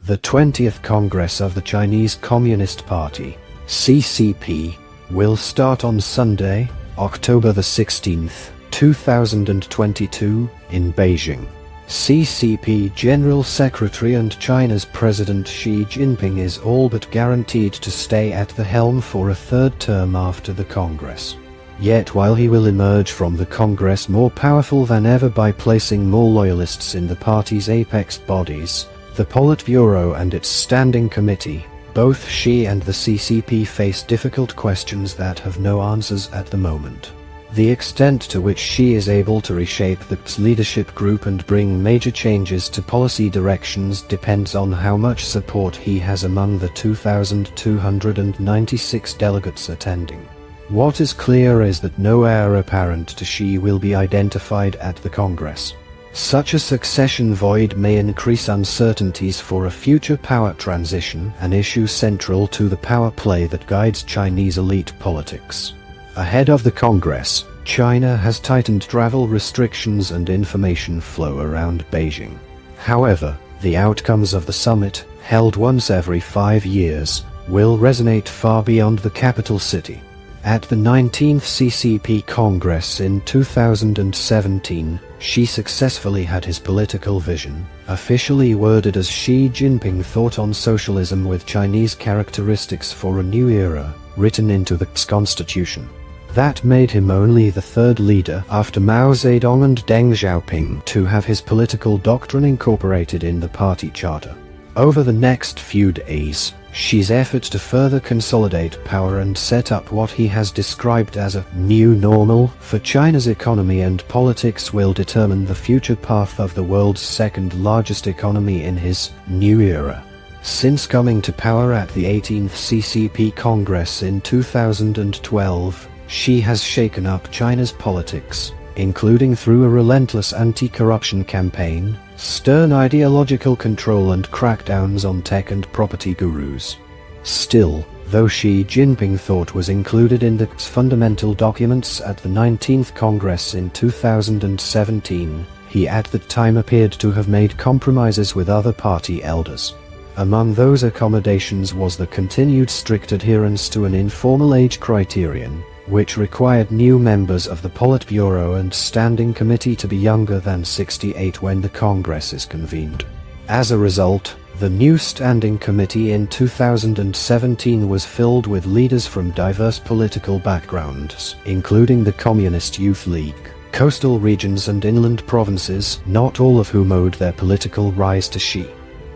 The 20th Congress of the Chinese Communist Party, CCP, will start on Sunday, October the 16th, 2022, in Beijing. CCP General Secretary and China's President Xi Jinping is all but guaranteed to stay at the helm for a third term after the Congress. Yet while he will emerge from the Congress more powerful than ever by placing more loyalists in the party's apex bodies, the Politburo and its standing committee, both Xi and the CCP face difficult questions that have no answers at the moment. The extent to which Xi is able to reshape the leadership group and bring major changes to policy directions depends on how much support he has among the 2,296 delegates attending. What is clear is that no heir apparent to Xi will be identified at the Congress. Such a succession void may increase uncertainties for a future power transition, an issue central to the power play that guides Chinese elite politics. Ahead of the Congress, China has tightened travel restrictions and information flow around Beijing. However, the outcomes of the summit, held once every 5 years, will resonate far beyond the capital city. At the 19th CCP Congress in 2017, Xi successfully had his political vision, officially worded as Xi Jinping Thought on Socialism with Chinese Characteristics for a New Era, written into the Constitution. That made him only the third leader after Mao Zedong and Deng Xiaoping to have his political doctrine incorporated in the party charter. Over the next few days, Xi's effort to further consolidate power and set up what he has described as a new normal for China's economy and politics will determine the future path of the world's second largest economy in his new era. Since coming to power at the 18th CCP Congress in 2012, Xi has shaken up China's politics, including through a relentless anti-corruption campaign, stern ideological control and crackdowns on tech and property gurus. Still, though Xi Jinping Thought was included in the fundamental documents at the 19th Congress in 2017, he at that time appeared to have made compromises with other party elders. Among those accommodations was the continued strict adherence to an informal age criterion, which required new members of the Politburo and Standing Committee to be younger than 68 when the Congress is convened. As a result, the new Standing Committee in 2017 was filled with leaders from diverse political backgrounds, including the Communist Youth League, coastal regions and inland provinces, not all of whom owed their political rise to Xi.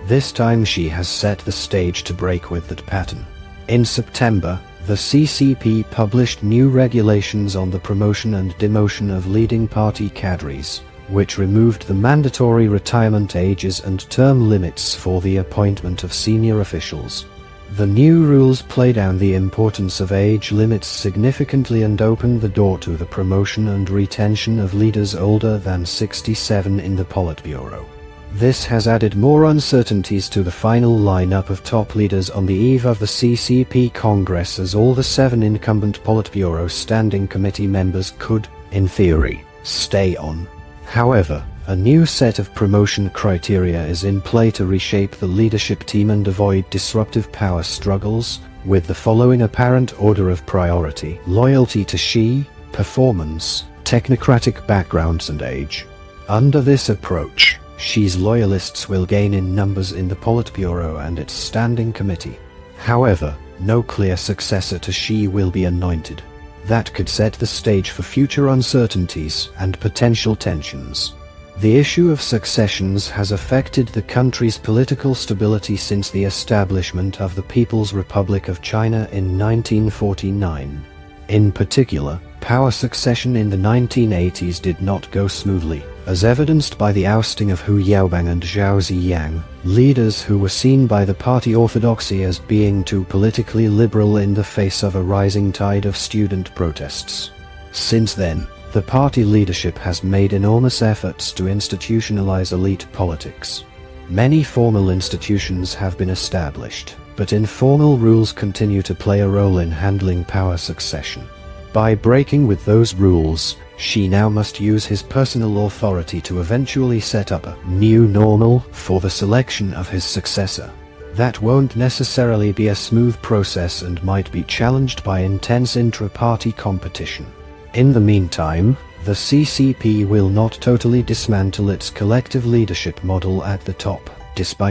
This time Xi has set the stage to break with that pattern. In September, the CCP published new regulations on the promotion and demotion of leading party cadres, which removed the mandatory retirement ages and term limits for the appointment of senior officials. The new rules play down the importance of age limits significantly and open the door to the promotion and retention of leaders older than 67 in the Politburo. This has added more uncertainties to the final lineup of top leaders on the eve of the CCP Congress, as all the 7 incumbent Politburo Standing Committee members could, in theory, stay on. However, a new set of promotion criteria is in play to reshape the leadership team and avoid disruptive power struggles, with the following apparent order of priority: loyalty to Xi, performance, technocratic backgrounds and age. Under this approach, Xi's loyalists will gain in numbers in the Politburo and its Standing Committee. However, no clear successor to Xi will be anointed. That could set the stage for future uncertainties and potential tensions. The issue of successions has affected the country's political stability since the establishment of the People's Republic of China in 1949. In particular, power succession in the 1980s did not go smoothly, as evidenced by the ousting of Hu Yaobang and Zhao Ziyang, leaders who were seen by the party orthodoxy as being too politically liberal in the face of a rising tide of student protests. Since then, the party leadership has made enormous efforts to institutionalize elite politics. Many formal institutions have been established, but informal rules continue to play a role in handling power succession. By breaking with those rules, Xi now must use his personal authority to eventually set up a new normal for the selection of his successor. That won't necessarily be a smooth process and might be challenged by intense intra-party competition. In the meantime, the CCP will not totally dismantle its collective leadership model at the top, despite